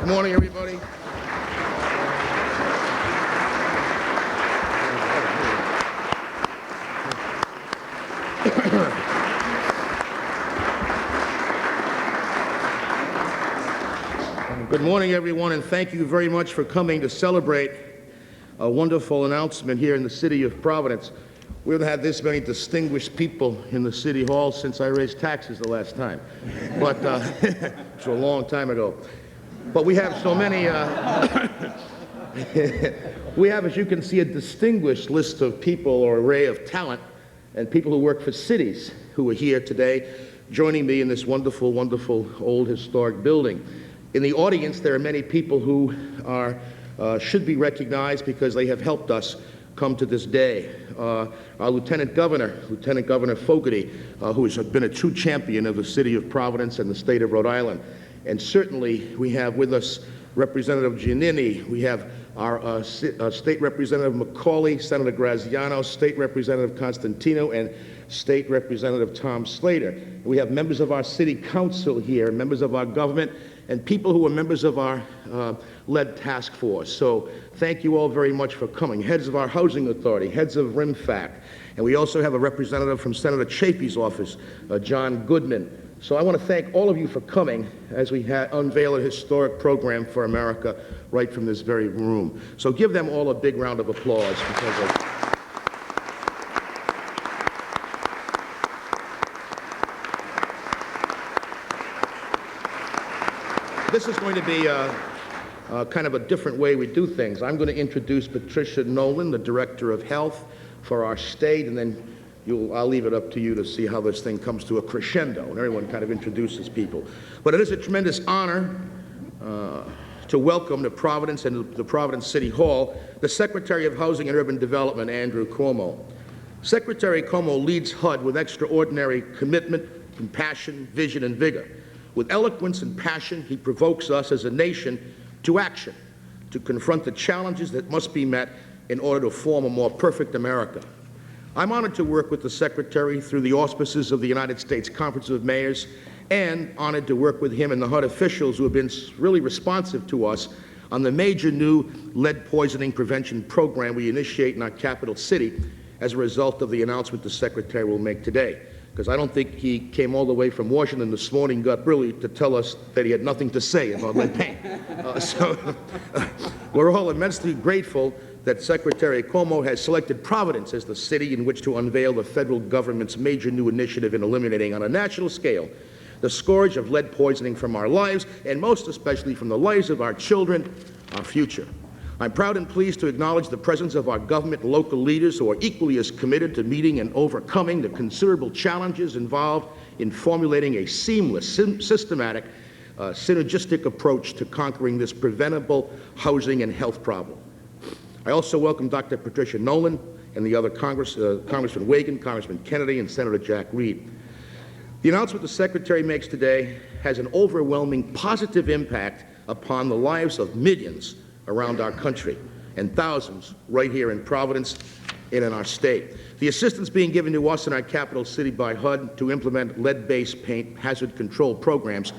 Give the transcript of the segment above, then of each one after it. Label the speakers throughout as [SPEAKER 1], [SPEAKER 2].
[SPEAKER 1] Good morning, everybody. Good morning, everyone, and thank you very much for coming to celebrate a wonderful announcement here in the city of Providence. We haven't had this many distinguished people in the City Hall since I raised taxes the last time, but it's a long time ago. But we have so many, we have, as you can see, a distinguished list of people or array of talent and people who work for cities who are here today joining me in this wonderful, wonderful old historic building. In the audience, there are many people who should be recognized because they have helped us come to this day. Our Lieutenant Governor Fogarty, who has been a true champion of the city of Providence and the state of Rhode Island. And certainly we have with us Representative Giannini, we have our State Representative Macaulay, Senator Graziano, State Representative Constantino, and State Representative Tom Slater. We have members of our City Council here, members of our government, and people who are members of our lead task force. So thank you all very much for coming. Heads of our Housing Authority, heads of RIMFAC, and we also have a representative from Senator Chafee's office, John Goodman. So I want to thank all of you for coming as we unveil a historic program for America right from this very room. So give them all a big round of applause because of this is going to be kind of a different way we do things. I'm going to introduce Patricia Nolan, the Director of Health for our state, and then I'll leave it up to you to see how this thing comes to a crescendo, and everyone kind of introduces people. But it is a tremendous honor to welcome to Providence and the Providence City Hall the Secretary of Housing and Urban Development, Andrew Cuomo. Secretary Cuomo leads HUD with extraordinary commitment, compassion, vision, and vigor. With eloquence and passion, he provokes us as a nation to action, to confront the challenges that must be met in order to form a more perfect America. I'm honored to work with the Secretary through the auspices of the United States Conference of Mayors, and honored to work with him and the HUD officials who have been really responsive to us on the major new lead poisoning prevention program we initiate in our capital city as a result of the announcement the Secretary will make today. Because I don't think he came all the way from Washington this morning, got really to tell us that he had nothing to say about lead paint. We're all immensely grateful that Secretary Cuomo has selected Providence as the city in which to unveil the federal government's major new initiative in eliminating on a national scale the scourge of lead poisoning from our lives, and most especially from the lives of our children, our future. I'm proud and pleased to acknowledge the presence of our government and local leaders who are equally as committed to meeting and overcoming the considerable challenges involved in formulating a seamless, systematic, synergistic approach to conquering this preventable housing and health problem. I also welcome Dr. Patricia Nolan and the other Congressman Wagon, Congressman Kennedy, and Senator Jack Reed. The announcement the Secretary makes today has an overwhelming positive impact upon the lives of millions around our country and thousands right here in Providence and in our state. The assistance being given to us in our capital city by HUD to implement lead-based paint hazard control programs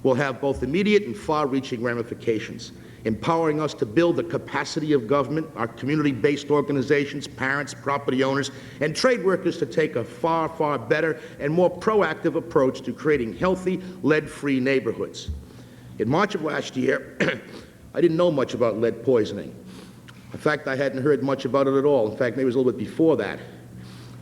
[SPEAKER 1] will have both immediate and far-reaching ramifications, empowering us to build the capacity of government, our community-based organizations, parents, property owners, and trade workers to take a far, far better and more proactive approach to creating healthy, lead-free neighborhoods. In March of last year, I didn't know much about lead poisoning. In fact, I hadn't heard much about it at all. In fact, maybe it was a little bit before that.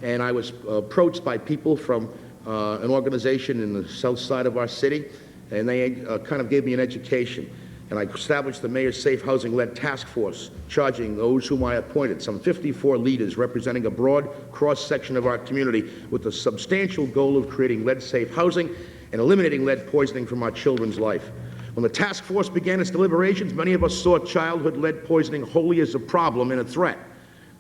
[SPEAKER 1] And I was approached by people from an organization in the south side of our city, and they kind of gave me an education. And I established the Mayor's Safe Housing Lead Task Force, charging those whom I appointed, some 54 leaders representing a broad cross-section of our community, with the substantial goal of creating lead-safe housing and eliminating lead poisoning from our children's life. When the task force began its deliberations, many of us saw childhood lead poisoning wholly as a problem and a threat.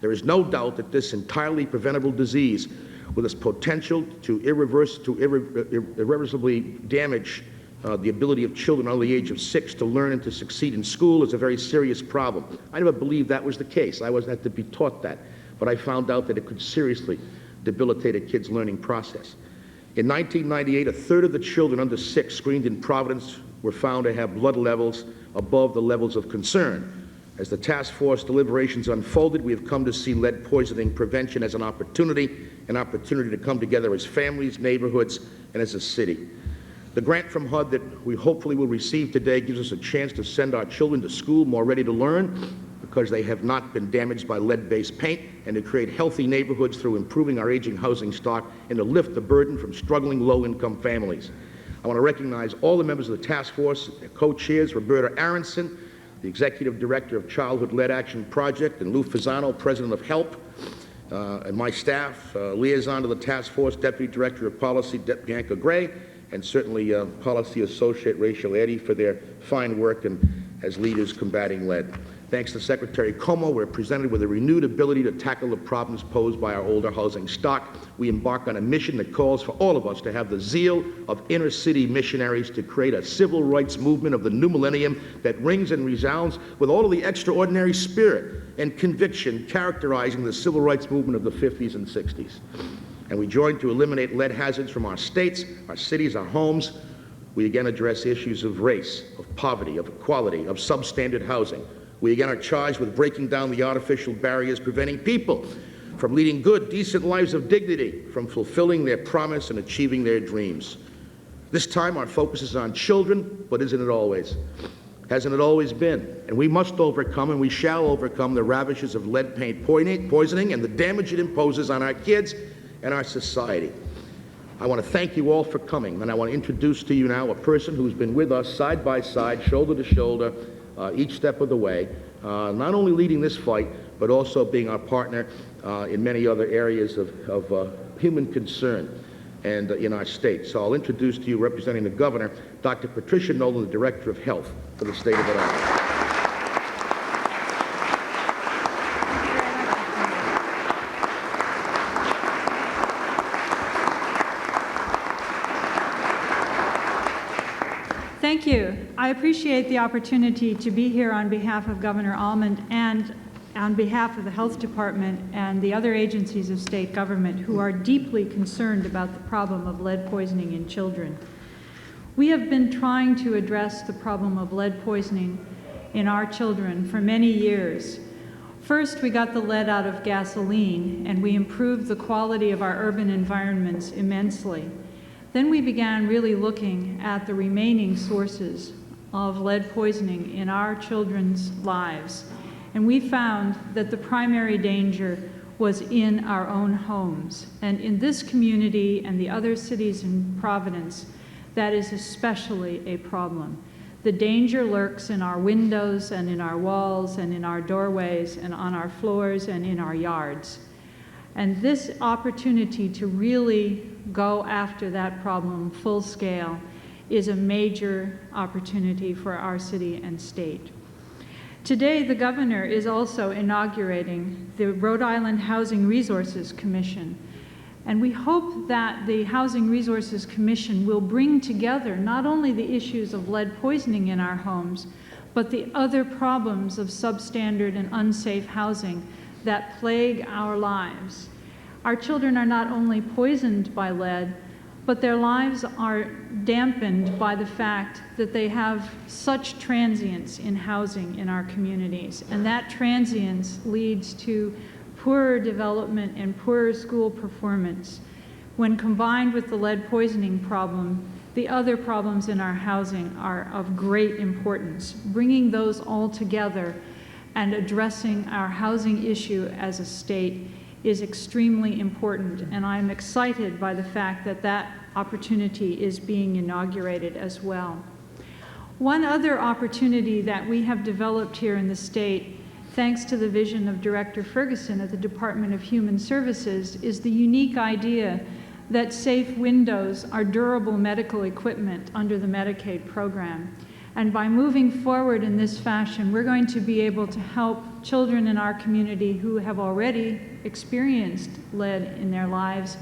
[SPEAKER 1] There is no doubt that this entirely preventable disease, with its potential to irreversibly damage the ability of children under the age of 6 to learn and to succeed in school, is a very serious problem. I never believed that was the case. I wasn't had to be taught that. But I found out that it could seriously debilitate a kid's learning process. In 1998, a third of the children under 6 screened in Providence were found to have blood levels above the levels of concern. As the task force deliberations unfolded, we have come to see lead poisoning prevention as an opportunity to come together as families, neighborhoods, and as a city. The grant from HUD that we hopefully will receive today gives us a chance to send our children to school more ready to learn because they have not been damaged by lead-based paint, and to create healthy neighborhoods through improving our aging housing stock and to lift the burden from struggling low-income families. I want to recognize all the members of the task force, their co-chairs, Roberta Aronson, the Executive Director of Childhood Lead Action Project, and Lou Fasano, President of HELP, and my staff, liaison to the task force, Deputy Director of Policy, Bianca Gray, and certainly Policy Associate Rachel Eddy for their fine work and as leaders combating lead. Thanks to Secretary Cuomo, we're presented with a renewed ability to tackle the problems posed by our older housing stock. We embark on a mission that calls for all of us to have the zeal of inner-city missionaries to create a civil rights movement of the new millennium that rings and resounds with all of the extraordinary spirit and conviction characterizing the civil rights movement of the 50s and 60s. And we join to eliminate lead hazards from our states, our cities, our homes. We again address issues of race, of poverty, of equality, of substandard housing. We again are charged with breaking down the artificial barriers preventing people from leading good, decent lives of dignity, from fulfilling their promise and achieving their dreams. This time our focus is on children, but isn't it always? Hasn't it always been? And we must overcome, and we shall overcome, the ravages of lead paint poisoning and the damage it imposes on our kids and our society. I want to thank you all for coming, and I want to introduce to you now a person who's been with us side by side, shoulder to shoulder, each step of the way, not only leading this fight, but also being our partner in many other areas of human concern and in our state. So I'll introduce to you, representing the governor, Dr. Patricia Nolan, the Director of Health for the state of Rhode Island.
[SPEAKER 2] Thank you. I appreciate the opportunity to be here on behalf of Governor Almond and on behalf of the Health Department and the other agencies of state government who are deeply concerned about the problem of lead poisoning in children. We have been trying to address the problem of lead poisoning in our children for many years. First, we got the lead out of gasoline, and we improved the quality of our urban environments immensely. Then we began really looking at the remaining sources of lead poisoning in our children's lives. And we found that the primary danger was in our own homes. And in this community and the other cities in Providence, that is especially a problem. The danger lurks in our windows and in our walls and in our doorways and on our floors and in our yards. And this opportunity to really go after that problem full scale is a major opportunity for our city and state. Today, the governor is also inaugurating the Rhode Island Housing Resources Commission. And we hope that the Housing Resources Commission will bring together not only the issues of lead poisoning in our homes, but the other problems of substandard and unsafe housing that plague our lives. Our children are not only poisoned by lead, but their lives are dampened by the fact that they have such transience in housing in our communities. And that transience leads to poorer development and poorer school performance. When combined with the lead poisoning problem, the other problems in our housing are of great importance. Bringing those all together and addressing our housing issue as a state is extremely important, and I'm excited by the fact that that opportunity is being inaugurated as well. One other opportunity that we have developed here in the state, thanks to the vision of Director Ferguson at the Department of Human Services, is the unique idea that safe windows are durable medical equipment under the Medicaid program. And by moving forward in this fashion, we're going to be able to help children in our community who have already experienced lead in their lives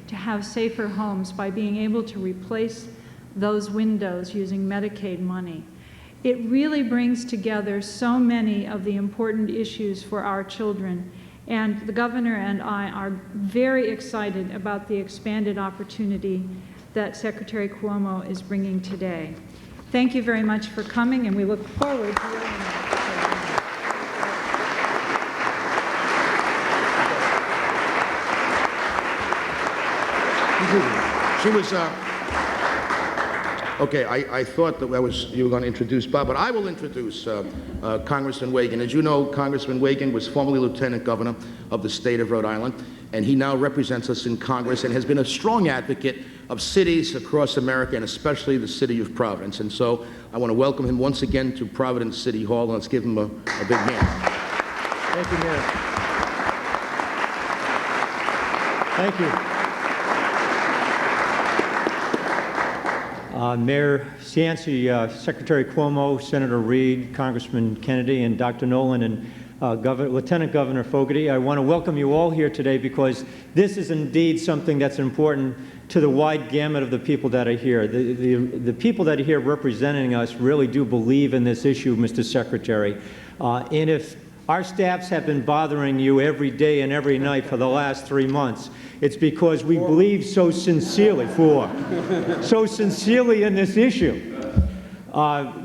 [SPEAKER 2] to have safer homes by being able to replace those windows using Medicaid money. It really brings together so many of the important issues for our children, and the governor and I are very excited about the expanded opportunity that Secretary Cuomo is bringing today. Thank you very much for coming, and we look forward to your
[SPEAKER 1] She was, okay, I thought that you were going to introduce Bob, but I will introduce Congressman Wagan. As you know, Congressman Wagan was formerly Lieutenant Governor of the state of Rhode Island, and he now represents us in Congress and has been a strong advocate of cities across America, and especially the city of Providence. And so I want to welcome him once again to Providence City Hall, and let's give him a big hand.
[SPEAKER 3] Thank you, Mayor. Thank you. Mayor Cianci, Secretary Cuomo, Senator Reed, Congressman Kennedy, and Dr. Nolan, and Lieutenant Governor Fogarty, I want to welcome you all here today because this is indeed something that's important to the wide gamut of the people that are here. The people that are here representing us really do believe in this issue, Mr. Secretary. And if our staffs have been bothering you every day and every night for the last 3 months, it's because we believe so sincerely in this issue.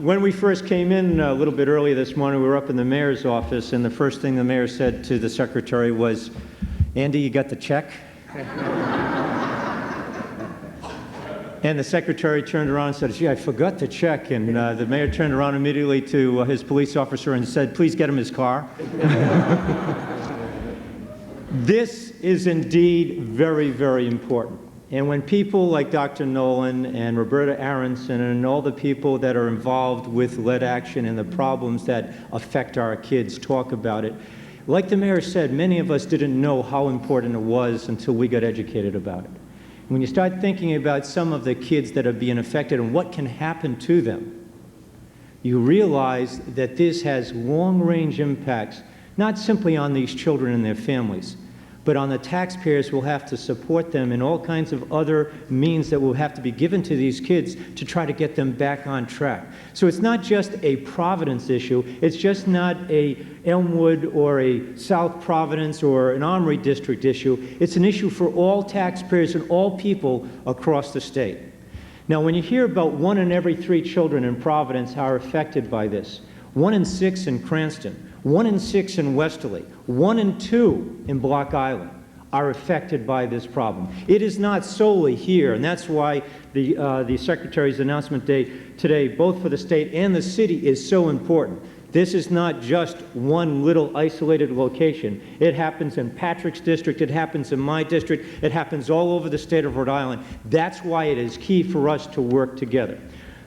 [SPEAKER 3] When we first came in a little bit earlier this morning, we were up in the mayor's office, and the first thing the mayor said to the secretary was, "Andy, you got the check?" And the secretary turned around and said, "Gee, I forgot the check." And the mayor turned around immediately to his police officer and said, "Please get him his car." This is indeed very, very important. And when people like Dr. Nolan and Roberta Aronson and all the people that are involved with lead action and the problems that affect our kids talk about it, like the mayor said, many of us didn't know how important it was until we got educated about it. When you start thinking about some of the kids that are being affected and what can happen to them, you realize that this has long-range impacts, not simply on these children and their families, but on the taxpayers who will have to support them in all kinds of other means that will have to be given to these kids to try to get them back on track. So it's not just a Providence issue. It's just not a Elmwood or a South Providence or an Armory District issue. It's an issue for all taxpayers and all people across the state. Now, when you hear about 1 in every 3 children in Providence are affected by this, 1 in 6 in Cranston, 1 in 6 in Westerly, 1 in 2 in Block Island are affected by this problem. It is not solely here, and that's why the Secretary's announcement day today, both for the state and the city, is so important. This is not just one little isolated location. It happens in Patrick's district, it happens in my district, it happens all over the state of Rhode Island. That's why it is key for us to work together.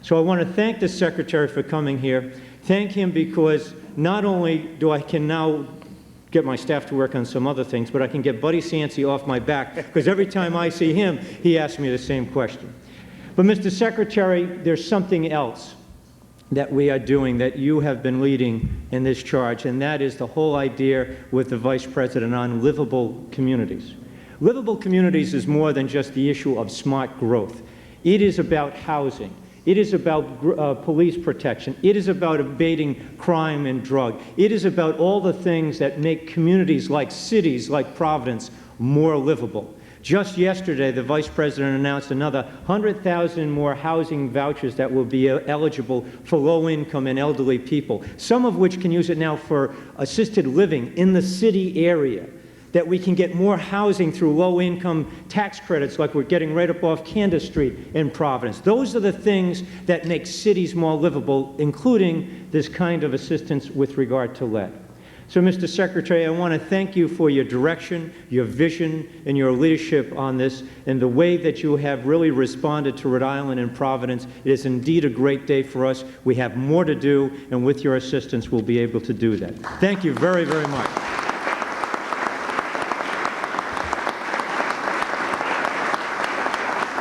[SPEAKER 3] So I want to thank the Secretary for coming here. Thank him because not only I can now get my staff to work on some other things, but I can get Buddy Cianci off my back, because every time I see him, he asks me the same question. But Mr. Secretary, there's something else that we are doing that you have been leading in this charge, and that is the whole idea with the Vice President on livable communities. Livable communities is more than just the issue of smart growth. It is about housing. It is about police protection. It is about abating crime and drug. It is about all the things that make communities like cities like Providence more livable. Just yesterday, the Vice President announced another 100,000 more housing vouchers that will be eligible for low-income and elderly people, some of which can use it now for assisted living in the city area, that we can get more housing through low-income tax credits like we're getting right up off Candace Street in Providence. Those are the things that make cities more livable, including this kind of assistance with regard to lead. So, Mr. Secretary, I want to thank you for your direction, your vision, and your leadership on this, and the way that you have really responded to Rhode Island and Providence. It is indeed a great day for us. We have more to do, and with your assistance, we'll be able to do that. Thank you very, very much.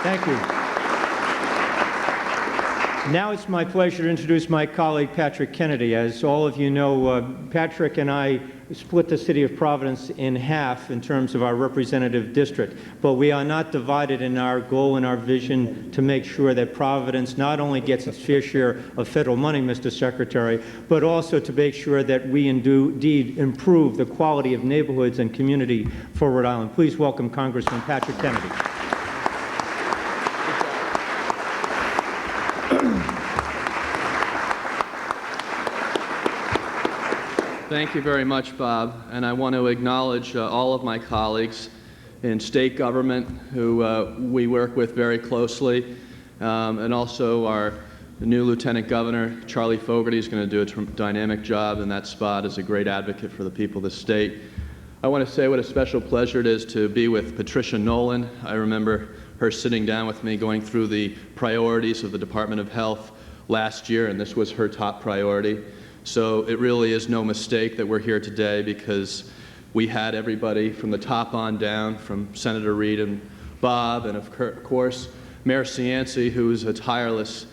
[SPEAKER 3] Thank you. Now it's my pleasure to introduce my colleague, Patrick Kennedy. As all of you know, Patrick and I split the city of Providence in half in terms of our representative district, but we are not divided in our goal and our vision to make sure that Providence not only gets its fair share of federal money, Mr. Secretary, but also to make sure that we indeed improve the quality of neighborhoods and community for Rhode Island. Please welcome Congressman Patrick Kennedy.
[SPEAKER 4] Thank you very much, Bob. And I want to acknowledge all of my colleagues in state government who we work with very closely, and also our new Lieutenant Governor, Charlie Fogarty, is going to do a dynamic job in that spot as a great advocate for the people of the state. I want to say what a special pleasure it is to be with Patricia Nolan. I remember her sitting down with me going through the priorities of the Department of Health last year, and this was her top priority. So it really is no mistake that we're here today, because we had everybody from the top on down, from Senator Reid and Bob, and of course Mayor Cianci, who is a tireless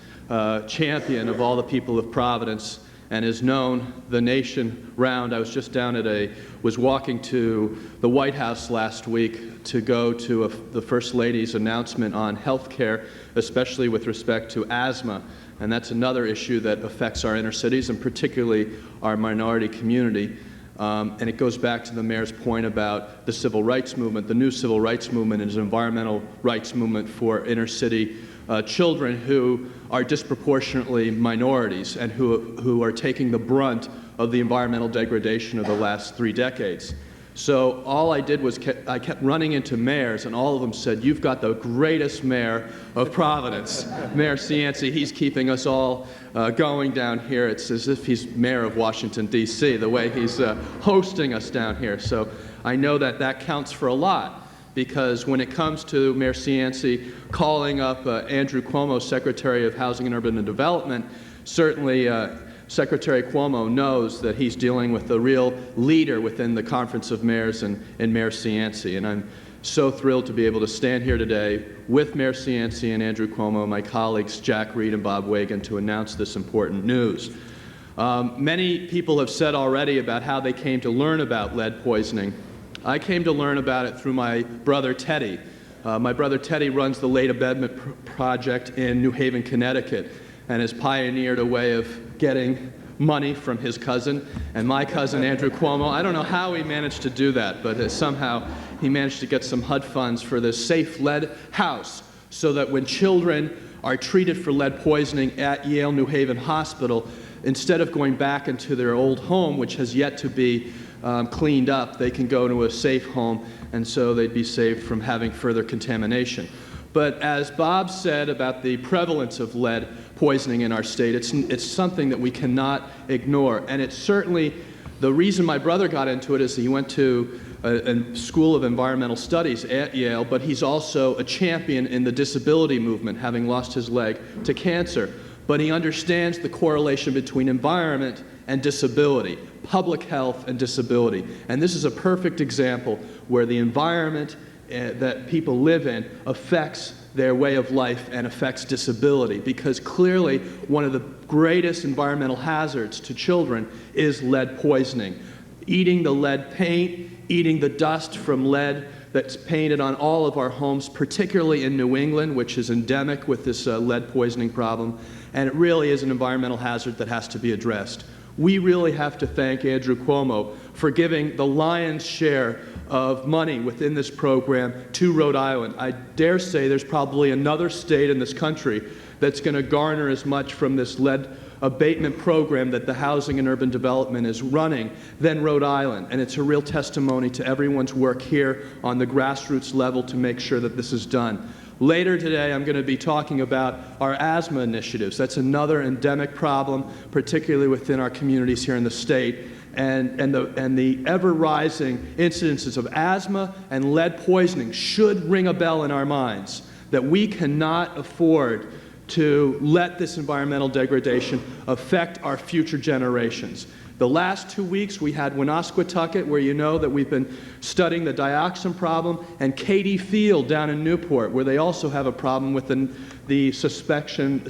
[SPEAKER 4] champion of all the people of Providence and is known the nation round. I was just down at was walking to the White House last week to go to the First Lady's announcement on health care, especially with respect to asthma. And that's another issue that affects our inner cities, and particularly our minority community. And it goes back to the mayor's point about the civil rights movement. The new civil rights movement is an environmental rights movement for inner city children who are disproportionately minorities and who are taking the brunt of the environmental degradation of the last 3 decades. So all I did was I kept running into mayors, and all of them said, "You've got the greatest mayor of Providence, Mayor Cianci. He's keeping us all going down here." It's as if he's mayor of Washington, D.C., the way he's hosting us down here. So I know that that counts for a lot, because when it comes to Mayor Cianci calling up Andrew Cuomo, Secretary of Housing and Urban Development, certainly Secretary Cuomo knows that he's dealing with a real leader within the Conference of Mayors and Mayor Cianci. And I'm so thrilled to be able to stand here today with Mayor Cianci and Andrew Cuomo, my colleagues Jack Reed and Bob Wagan, to announce this important news. Many people have said already about how they came to learn about lead poisoning. I came to learn about it through my brother Teddy. My brother Teddy runs the Late Abetment Project in New Haven, Connecticut, and has pioneered a way of getting money from his cousin and my cousin Andrew Cuomo. I don't know how he managed to do that, but somehow he managed to get some HUD funds for this safe lead house, so that when children are treated for lead poisoning at Yale New Haven Hospital, instead of going back into their old home, which has yet to be cleaned up, they can go to a safe home, and so they'd be saved from having further contamination. But as Bob said about the prevalence of lead poisoning in our state, it's something that we cannot ignore. And it's certainly, the reason my brother got into it is he went to a School of Environmental Studies at Yale, but he's also a champion in the disability movement, having lost his leg to cancer. But he understands the correlation between environment and disability, public health and disability. And this is a perfect example where the environment that people live in affects their way of life and affects disability, because clearly one of the greatest environmental hazards to children is lead poisoning. Eating the lead paint, eating the dust from lead that's painted on all of our homes, particularly in New England, which is endemic with this lead poisoning problem, and it really is an environmental hazard that has to be addressed. We really have to thank Andrew Cuomo for giving the lion's share of money within this program to Rhode Island. I dare say there's probably another state in this country that's going to garner as much from this lead abatement program that the Housing and Urban Development is running than Rhode Island. And it's a real testimony to everyone's work here on the grassroots level to make sure that this is done. Later today, I'm going to be talking about our asthma initiatives. That's another endemic problem, particularly within our communities here in the state. And the ever-rising incidences of asthma and lead poisoning should ring a bell in our minds, that we cannot afford to let this environmental degradation affect our future generations. The last 2 weeks we had Woonasquatucket, where you know that we've been studying the dioxin problem, and Katy Field down in Newport, where they also have a problem with the suspicion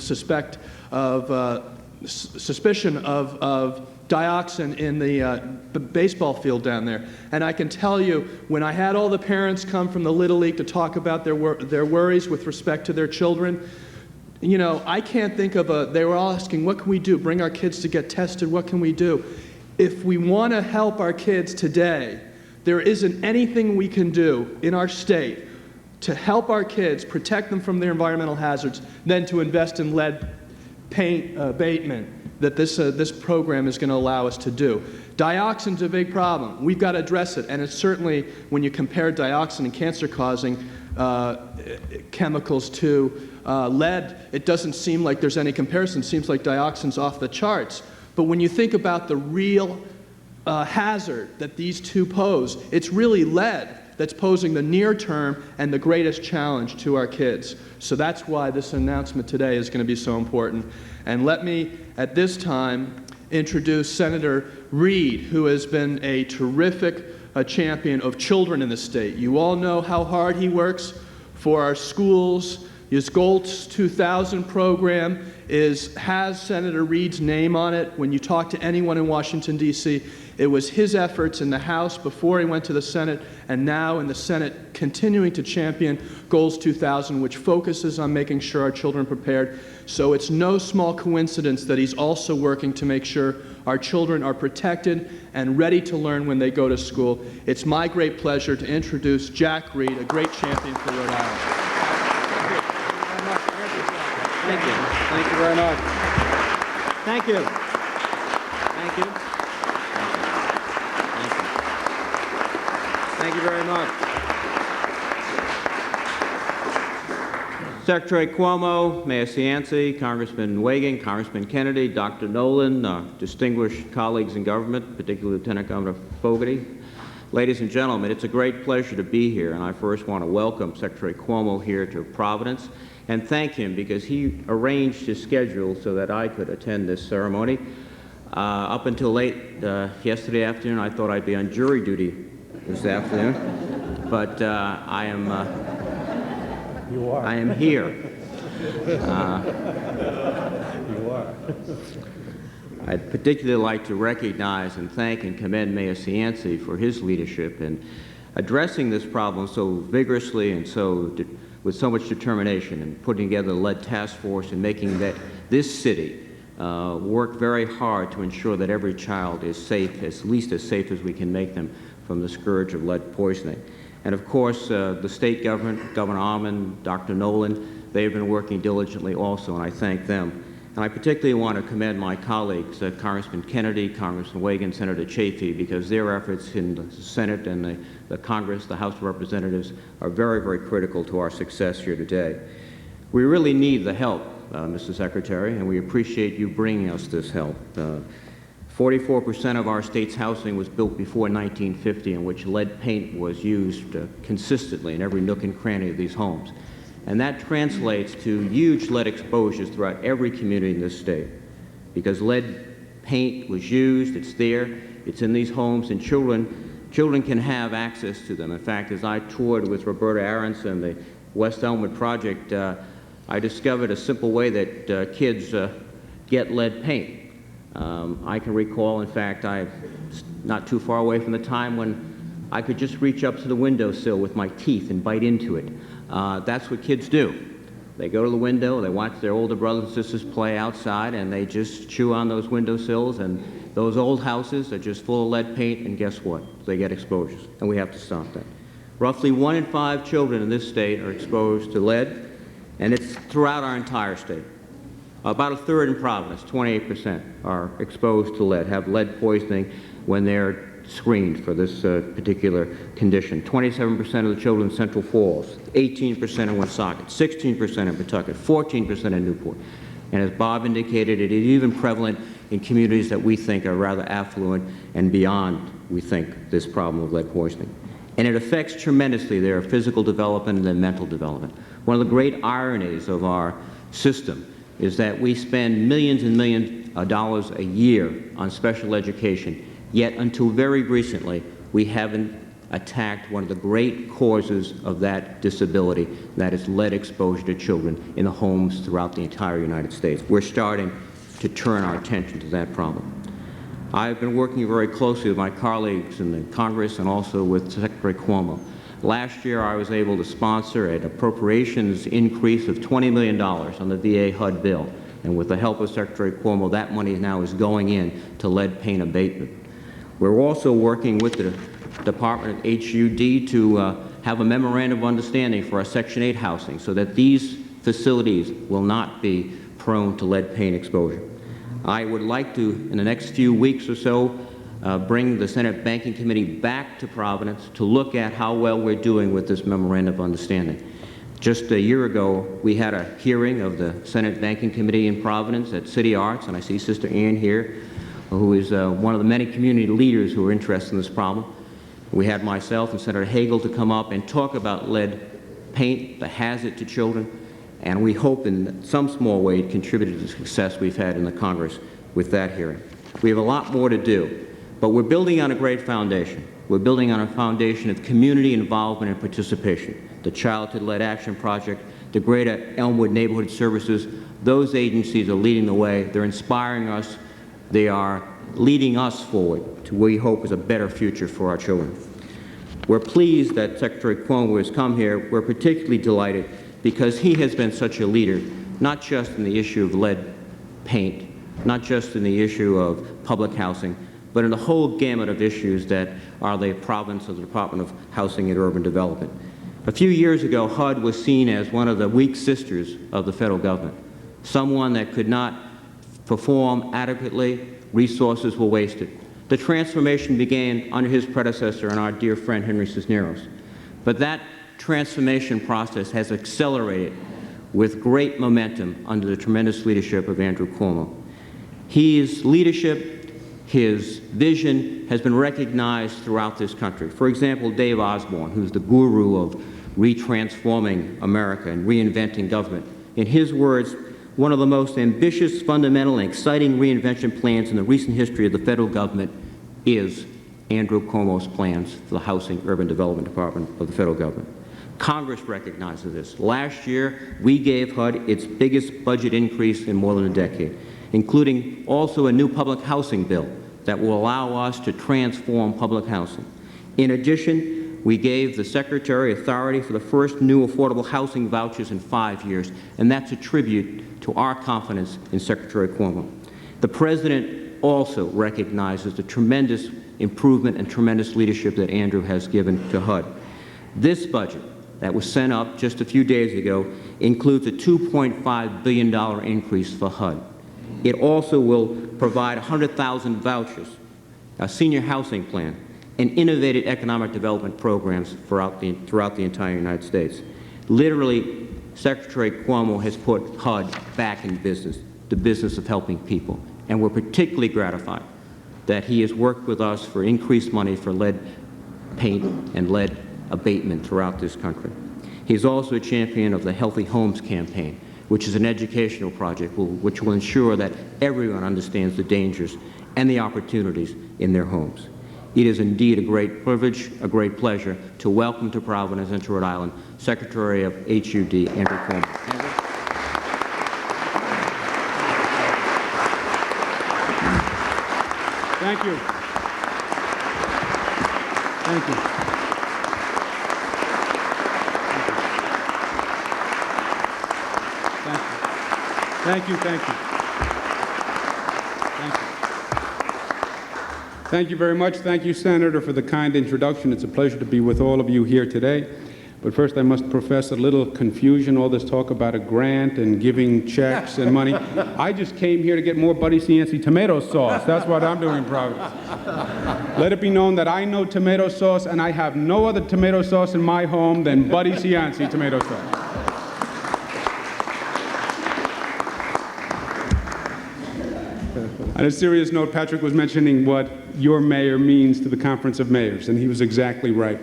[SPEAKER 4] of dioxin in the baseball field down there. And I can tell you, when I had all the parents come from the Little League to talk about their worries with respect to their children, you know, I can't think of they were all asking, what can we do? Bring our kids to get tested, what can we do? If we want to help our kids today, there isn't anything we can do in our state to help our kids, protect them from their environmental hazards, than to invest in lead paint abatement that this program is going to allow us to do. Dioxin's a big problem. We've got to address it, and it's certainly, when you compare dioxin and cancer-causing chemicals to lead, it doesn't seem like there's any comparison. It seems like dioxin's off the charts. But when you think about the real hazard that these two pose, it's really lead that's posing the near term and the greatest challenge to our kids. So that's why this announcement today is going to be so important. And let me, at this time, introduce Senator Reed, who has been a terrific champion of children in the state. You all know how hard he works for our schools. His GOLTS 2000 program has Senator Reed's name on it. When you talk to anyone in Washington, D.C., it was his efforts in the House before he went to the Senate, and now in the Senate continuing to champion GOLTS 2000, which focuses on making sure our children are prepared. So it's no small coincidence that he's also working to make sure our children are protected and ready to learn when they go to school. It's my great pleasure to introduce Jack Reed, a great champion for Rhode Island.
[SPEAKER 5] Thank you. Thank you very much.
[SPEAKER 3] Thank you.
[SPEAKER 5] Thank you. Thank you. Thank you very much. Secretary Cuomo, Mayor Cianci, Congressman Wagan, Congressman Kennedy, Dr. Nolan, distinguished colleagues in government, particularly Lieutenant Governor Fogarty. Ladies and gentlemen, it's a great pleasure to be here, and I first want to welcome Secretary Cuomo here to Providence and thank him because he arranged his schedule so that I could attend this ceremony. Up until late yesterday afternoon, I thought I'd be on jury duty this afternoon, but I am here.
[SPEAKER 3] You are.
[SPEAKER 5] I'd particularly like to recognize and thank and commend Mayor Cianci for his leadership in addressing this problem so vigorously and with so much determination, and putting together the lead task force and making this city work very hard to ensure that every child is safe, at least as safe as we can make them from the scourge of lead poisoning. And of course, the state government, Governor Almond, Dr. Nolan, they have been working diligently also, and I thank them. And I particularly want to commend my colleagues, Congressman Kennedy, Congressman Wagan, Senator Chafee, because their efforts in the Senate and the Congress, the House of Representatives, are very, very critical to our success here today. We really need the help, Mr. Secretary, and we appreciate you bringing us this help. 44% of our state's housing was built before 1950, in which lead paint was used consistently in every nook and cranny of these homes. And that translates to huge lead exposures throughout every community in this state. Because lead paint was used, it's there, it's in these homes, and children can have access to them. In fact, as I toured with Roberta Aronson, the West Elmwood project, I discovered a simple way that kids get lead paint. I can recall, in fact, I'm not too far away from the time when I could just reach up to the windowsill with my teeth and bite into it. That's what kids do. They go to the window, they watch their older brothers and sisters play outside, and they just chew on those windowsills, and those old houses are just full of lead paint, and guess what? They get exposures, and we have to stop that. Roughly 1 in 5 children in this state are exposed to lead, and it's throughout our entire state. About a third in Providence, 28%, are exposed to lead, have lead poisoning when they're screened for this particular condition. 27% of the children in Central Falls, 18% in Woonsocket, 16% in Pawtucket, 14% in Newport. And as Bob indicated, it is even prevalent in communities that we think are rather affluent and beyond, we think, this problem of lead poisoning. And it affects tremendously their physical development and their mental development. One of the great ironies of our system is that we spend millions and millions of dollars a year on special education, yet until very recently, we haven't attacked one of the great causes of that disability, that is lead exposure to children in the homes throughout the entire United States. We're starting to turn our attention to that problem. I've been working very closely with my colleagues in the Congress and also with Secretary Cuomo. Last year, I was able to sponsor an appropriations increase of $20 million on the VA HUD bill. And with the help of Secretary Cuomo, that money now is going in to lead paint abatement. We're also working with the Department of HUD to have a memorandum of understanding for our Section 8 housing so that these facilities will not be prone to lead paint exposure. I would like to, in the next few weeks or so, bring the Senate Banking Committee back to Providence to look at how well we're doing with this memorandum of understanding. Just a year ago, we had a hearing of the Senate Banking Committee in Providence at City Arts, and I see Sister Ann here, who is one of the many community leaders who are interested in this problem. We had myself and Senator Hagel to come up and talk about lead paint, the hazard to children, and we hope in some small way it contributed to the success we've had in the Congress with that hearing. We have a lot more to do, but we're building on a great foundation. We're building on a foundation of community involvement and participation. The Childhood Lead Action Project, the Greater Elmwood Neighborhood Services, those agencies are leading the way. They're inspiring us. They are leading us forward to what we hope is a better future for our children. We're pleased that Secretary Cuomo has come here. We're particularly delighted because he has been such a leader, not just in the issue of lead paint, not just in the issue of public housing, but in the whole gamut of issues that are the province of the Department of Housing and Urban Development. A few years ago, HUD was seen as one of the weak sisters of the federal government, someone that could not perform adequately, resources were wasted. The transformation began under his predecessor and our dear friend Henry Cisneros. But that transformation process has accelerated with great momentum under the tremendous leadership of Andrew Cuomo. His leadership, his vision has been recognized throughout this country. For example, Dave Osborne, who's the guru of retransforming America and reinventing government. In his words, one of the most ambitious, fundamental, and exciting reinvention plans in the recent history of the federal government is Andrew Cuomo's plans for the Housing Urban Development Department of the federal government. Congress recognizes this. Last year, we gave HUD its biggest budget increase in more than a decade, including also a new public housing bill that will allow us to transform public housing. In addition, we gave the Secretary authority for the first new affordable housing vouchers in 5 years, and that's a tribute to our confidence in Secretary Cuomo. The President also recognizes the tremendous improvement and tremendous leadership that Andrew has given to HUD. This budget that was sent up just a few days ago includes a $2.5 billion increase for HUD. It also will provide 100,000 vouchers, a senior housing plan, and innovative economic development programs throughout the entire United States. Literally, Secretary Cuomo has put HUD back in business, the business of helping people. And we're particularly gratified that he has worked with us for increased money for lead paint and lead abatement throughout this country. He's also a champion of the Healthy Homes campaign, which is an educational project which will ensure that everyone understands the dangers and the opportunities in their homes. It is indeed a great privilege, a great pleasure to welcome to Providence and to Rhode Island Secretary of HUD, Andrew Cuomo. Andrew?
[SPEAKER 6] Thank you. Thank you. Thank you. Thank you. Thank you. Thank you very much. Thank you, Senator, for the kind introduction. It's a pleasure to be with all of you here today. But first, I must profess a little confusion, all this talk about a grant and giving checks and money. I just came here to get more Buddy Cianci tomato sauce. That's what I'm doing in Providence. Let it be known that I know tomato sauce, and I have no other tomato sauce in my home than Buddy Cianci tomato sauce. On a serious note, Patrick was mentioning what your mayor means to the Conference of Mayors, and he was exactly right.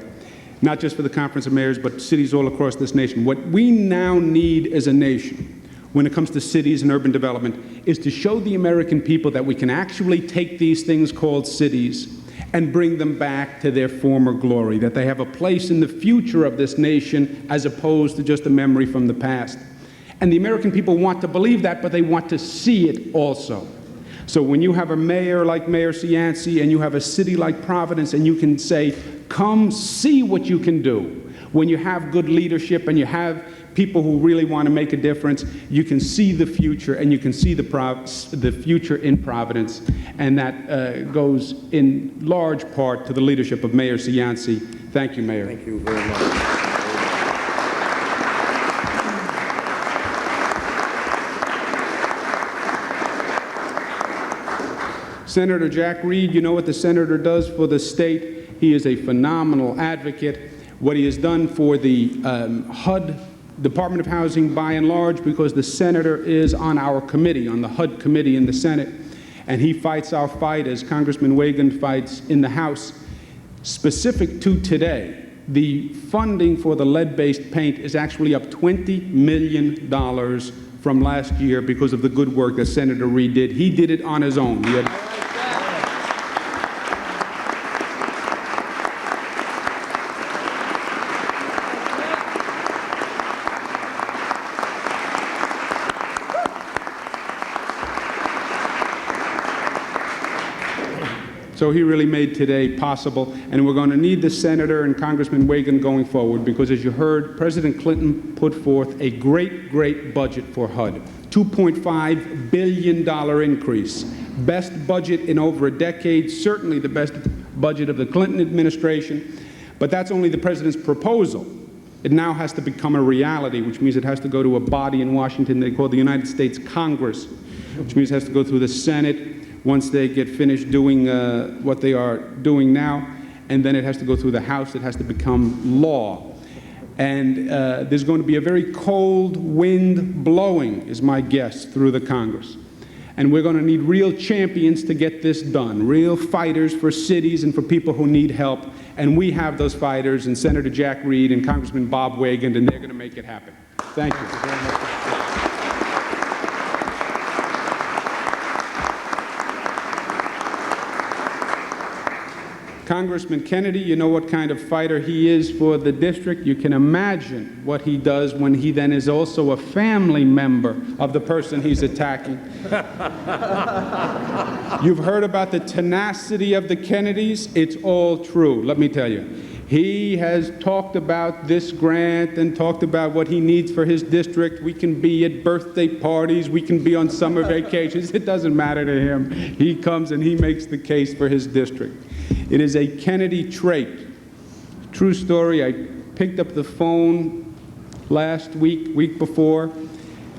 [SPEAKER 6] Not just for the Conference of Mayors, but cities all across this nation. What we now need as a nation, when it comes to cities and urban development, is to show the American people that we can actually take these things called cities and bring them back to their former glory, that they have a place in the future of this nation as opposed to just a memory from the past. And the American people want to believe that, but they want to see it also. So when you have a mayor like Mayor Cianci and you have a city like Providence and you can say, come see what you can do. When you have good leadership and you have people who really want to make a difference, you can see the future and you can see the future in Providence. And that goes in large part to the leadership of Mayor Cianci. Thank you, Mayor.
[SPEAKER 1] Thank you very much.
[SPEAKER 6] Senator Jack Reed, you know what the senator does for the state. He is a phenomenal advocate. What he has done for the HUD, Department of Housing by and large, because the senator is on our committee, on the HUD committee in the Senate, and he fights our fight as Congressman Wagan fights in the House. Specific to today, the funding for the lead-based paint is actually up $20 million from last year because of the good work that Senator Reed did. He did it on his own. So he really made today possible, and we're going to need the senator and Congressman Wagan going forward because, as you heard, President Clinton put forth a great, great budget for HUD. $2.5 billion increase. Best budget in over a decade, certainly the best budget of the Clinton administration, but that's only the president's proposal. It now has to become a reality, which means it has to go to a body in Washington they call the United States Congress, which means it has to go through the Senate once they get finished doing what they are doing now, and then it has to go through the House. It has to become law. And there's going to be a very cold wind blowing, is my guess, through the Congress. And we're going to need real champions to get this done, real fighters for cities and for people who need help. And we have those fighters in Senator Jack Reed and Congressman Bob Wagan, and they're going to make it happen. Thank you. Very much. Congressman Kennedy, you know what kind of fighter he is for the district. You can imagine what he does when he then is also a family member of the person he's attacking. You've heard about the tenacity of the Kennedys. It's all true, let me tell you. He has talked about this grant and talked about what he needs for his district. We can be at birthday parties. We can be on summer vacations. It doesn't matter to him. He comes and he makes the case for his district. It is a Kennedy trait. True story, I picked up the phone last week before,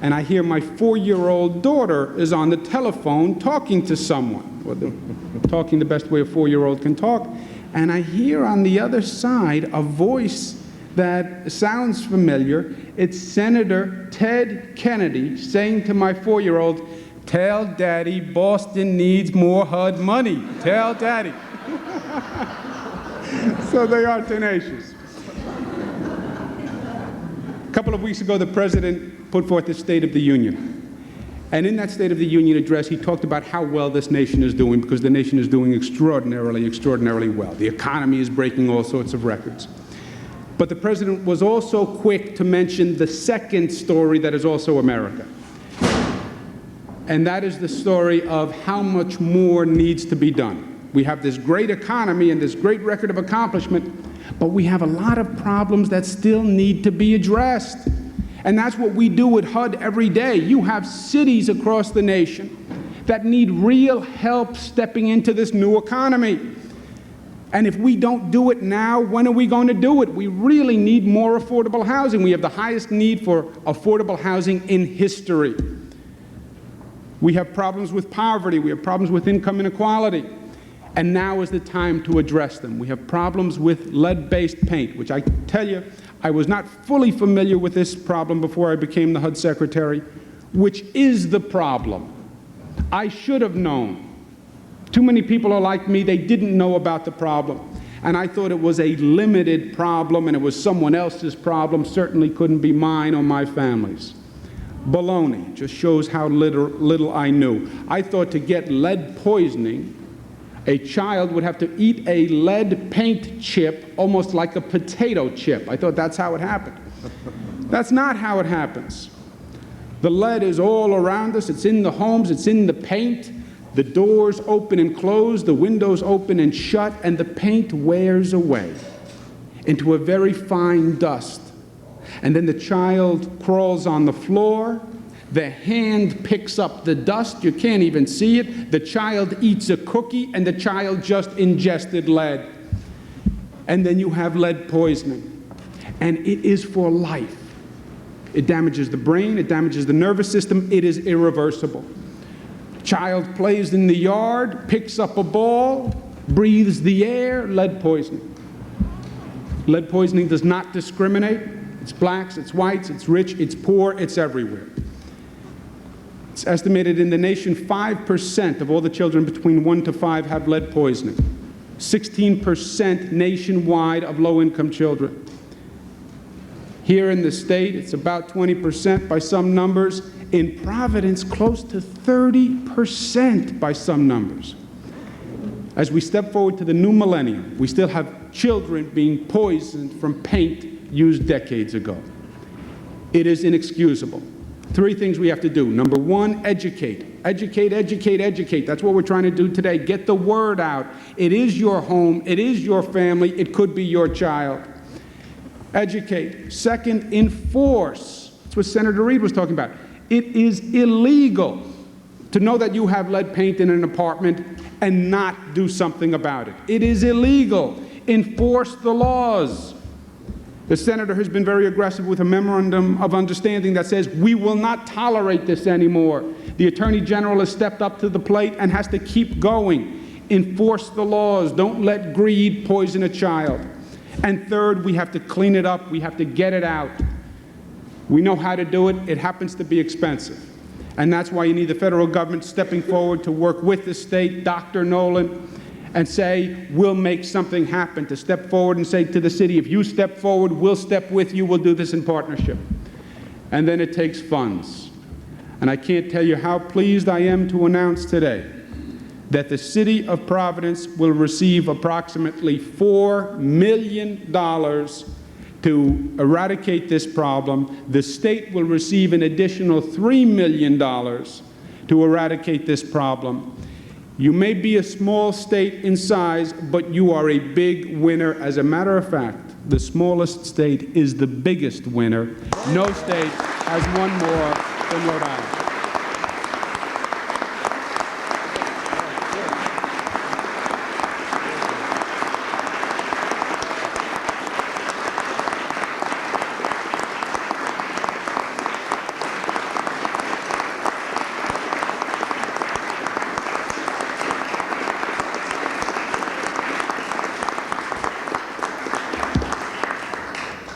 [SPEAKER 6] and I hear my 4-year-old daughter is on the telephone talking to someone, talking the best way a 4-year-old can talk, and I hear on the other side a voice that sounds familiar. It's Senator Ted Kennedy saying to my 4-year-old, "Tell Daddy Boston needs more HUD money. Tell Daddy." So they are tenacious. A couple of weeks ago, the President put forth the State of the Union. And in that State of the Union address, he talked about how well this nation is doing, because the nation is doing extraordinarily, extraordinarily well. The economy is breaking all sorts of records. But the President was also quick to mention the second story that is also America. And that is the story of how much more needs to be done. We have this great economy and this great record of accomplishment, but we have a lot of problems that still need to be addressed. And that's what we do at HUD every day. You have cities across the nation that need real help stepping into this new economy. And if we don't do it now, when are we going to do it? We really need more affordable housing. We have the highest need for affordable housing in history. We have problems with poverty. We have problems with income inequality. And now is the time to address them. We have problems with lead-based paint, which I tell you, I was not fully familiar with this problem before I became the HUD Secretary, which is the problem. I should have known. Too many people are like me, they didn't know about the problem. And I thought it was a limited problem and it was someone else's problem, certainly couldn't be mine or my family's. Baloney, just shows how little I knew. I thought to get lead poisoning, a child would have to eat a lead paint chip almost like a potato chip. I thought that's how it happened. That's not how it happens. The lead is all around us. It's in the homes. It's in the paint. The doors open and close. The windows open and shut. And the paint wears away into a very fine dust. And then the child crawls on the floor. The hand picks up the dust. You can't even see it. The child eats a cookie, and the child just ingested lead. And then you have lead poisoning. And it is for life. It damages the brain. It damages the nervous system. It is irreversible. Child plays in the yard, picks up a ball, breathes the air, lead poisoning. Lead poisoning does not discriminate. It's blacks, it's whites, it's rich, it's poor, it's everywhere. It's estimated in the nation 5% of all the children between 1 to 5 have lead poisoning. 16% nationwide of low-income children. Here in the state, it's about 20% by some numbers. In Providence, close to 30% by some numbers. As we step forward to the new millennium, we still have children being poisoned from paint used decades ago. It is inexcusable. 3 things we have to do. Number 1, educate. Educate, educate, educate. That's what we're trying to do today. Get the word out. It is your home. It is your family. It could be your child. Educate. Second, enforce. That's what Senator Reid was talking about. It is illegal to know that you have lead paint in an apartment and not do something about it. It is illegal. Enforce the laws. The senator has been very aggressive with a memorandum of understanding that says we will not tolerate this anymore. The Attorney General has stepped up to the plate and has to keep going. Enforce the laws. Don't let greed poison a child. And third, we have to clean it up. We have to get it out. We know how to do it. It happens to be expensive. And that's why you need the federal government stepping forward to work with the state, Dr. Nolan, and say, we'll make something happen, to step forward and say to the city, if you step forward, we'll step with you, we'll do this in partnership. And then it takes funds. And I can't tell you how pleased I am to announce today that the city of Providence will receive approximately $4 million to eradicate this problem. The state will receive an additional $3 million to eradicate this problem. You may be a small state in size, but you are a big winner. As a matter of fact, the smallest state is the biggest winner. No state has won more than Rhode Island.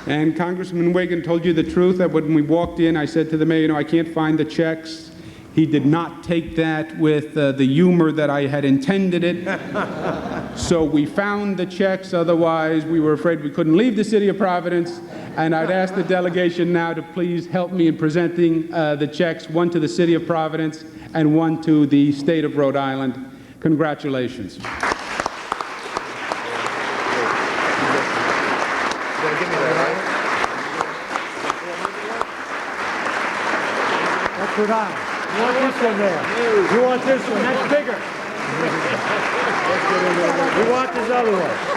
[SPEAKER 6] And Congressman Wiggin told you the truth, that when we walked in, I said to the mayor, you know, I can't find the checks. He did not take that with the humor that I had intended it. So we found the checks, otherwise we were afraid we couldn't leave the city of Providence. And I'd ask the delegation now to please help me in presenting the checks, one to the city of Providence and one to the state of Rhode Island. Congratulations.
[SPEAKER 3] Rhode Island. You want this one there. You want this one. That's bigger. You want this other one.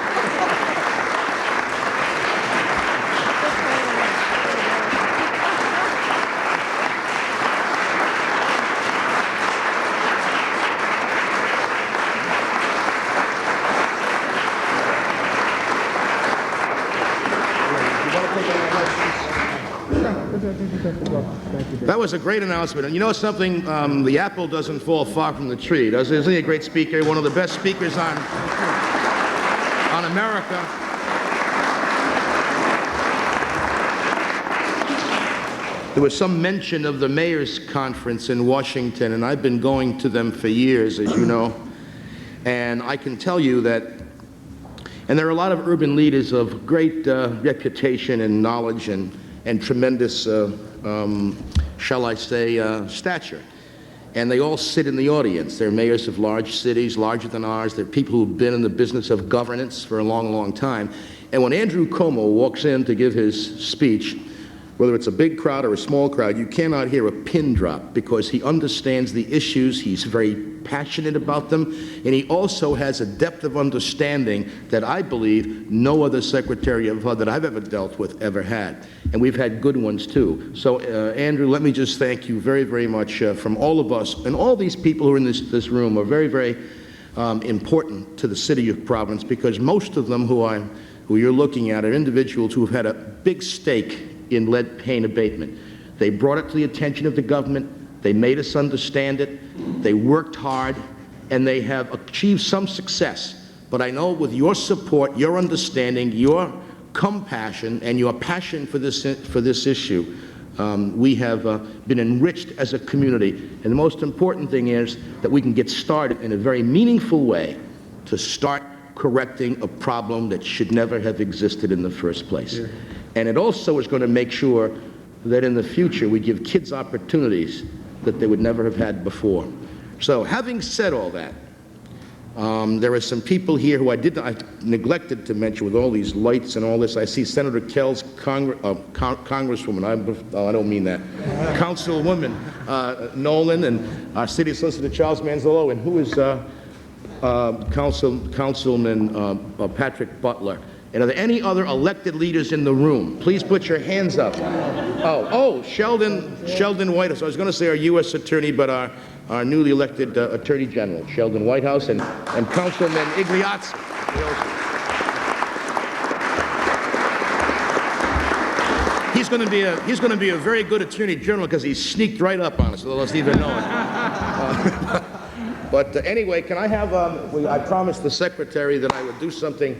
[SPEAKER 1] That was a great announcement. And you know something? The apple doesn't fall far from the tree, does it? Isn't he a great speaker? One of the best speakers on America. There was some mention of the mayor's conference in Washington, and I've been going to them for years, as you know. And I can tell you that, and there are a lot of urban leaders of great reputation and knowledge and tremendous, shall I say, stature. And they all sit in the audience. They're mayors of large cities, larger than ours. They're people who've been in the business of governance for a long, long time. And when Andrew Cuomo walks in to give his speech, whether it's a big crowd or a small crowd, you cannot hear a pin drop because he understands the issues, he's very passionate about them, and he also has a depth of understanding that I believe no other Secretary of HUD that I've ever dealt with ever had. And we've had good ones too. So Andrew, let me just thank you very, very much from all of us, and all these people who are in this room are very, very important to the city of Providence, because most of them who you're looking at are individuals who have had a big stake in lead paint abatement. They brought it to the attention of the government. They made us understand it. They worked hard, and they have achieved some success. But I know with your support, your understanding, your compassion, and your passion for this issue, we have been enriched as a community. And the most important thing is that we can get started in a very meaningful way to start correcting a problem that should never have existed in the first place. Yeah. And it also is going to make sure that in the future we give kids opportunities that they would never have had before. So having said all that, there are some people here who I neglected to mention with all these lights and all this. I see Senator Kell's Congresswoman, I don't mean that, Councilwoman Nolan, and our City Solicitor Charles Manzolo, and who is Councilman Patrick Butler. And are there any other elected leaders in the room? Please put your hands up. Sheldon Whitehouse. I was going to say our U.S. Attorney, but our newly elected Attorney General, Sheldon Whitehouse, and Councilman Igliazzi. He's going to be a very good Attorney General because he sneaked right up on us without us even knowing. But anyway, can I have? I promised the Secretary that I would do something.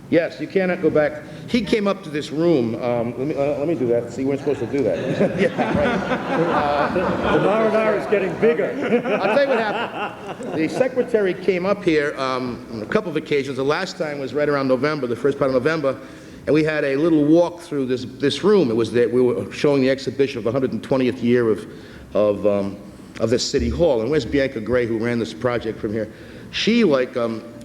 [SPEAKER 1] Yes, you cannot go back. He came up to this room. Let me do that. See, we're supposed to do that. Yeah, right.
[SPEAKER 3] The R&R is getting bigger.
[SPEAKER 1] I'll tell you what happened. The Secretary came up here on a couple of occasions. The last time was right around November, the first part of November, and we had a little walk through this room. It was that we were showing the exhibition of the 120th year of this City Hall. And where's Bianca Gray, who ran this project from here?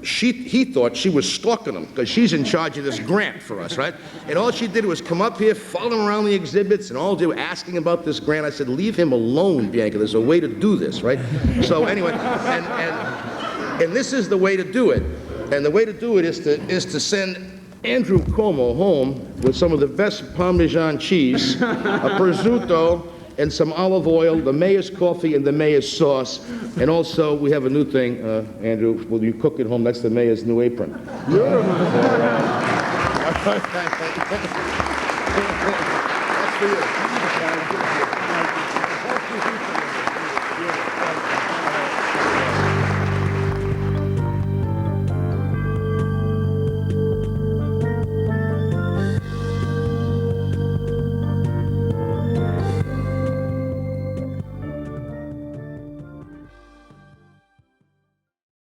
[SPEAKER 1] She, he thought she was stalking him because she's in charge of this grant for us, right? And all she did was come up here, follow him around the exhibits, and all they were asking about this grant. I said, leave him alone, Bianca. There's a way to do this, right? So anyway, and this is the way to do it. And the way to do it is to send Andrew Cuomo home with some of the best Parmesan cheese, a prosciutto, and some olive oil, the mayor's coffee, and the mayor's sauce. And also, we have a new thing, Andrew, will you cook at home? That's the mayor's new apron. That's for you.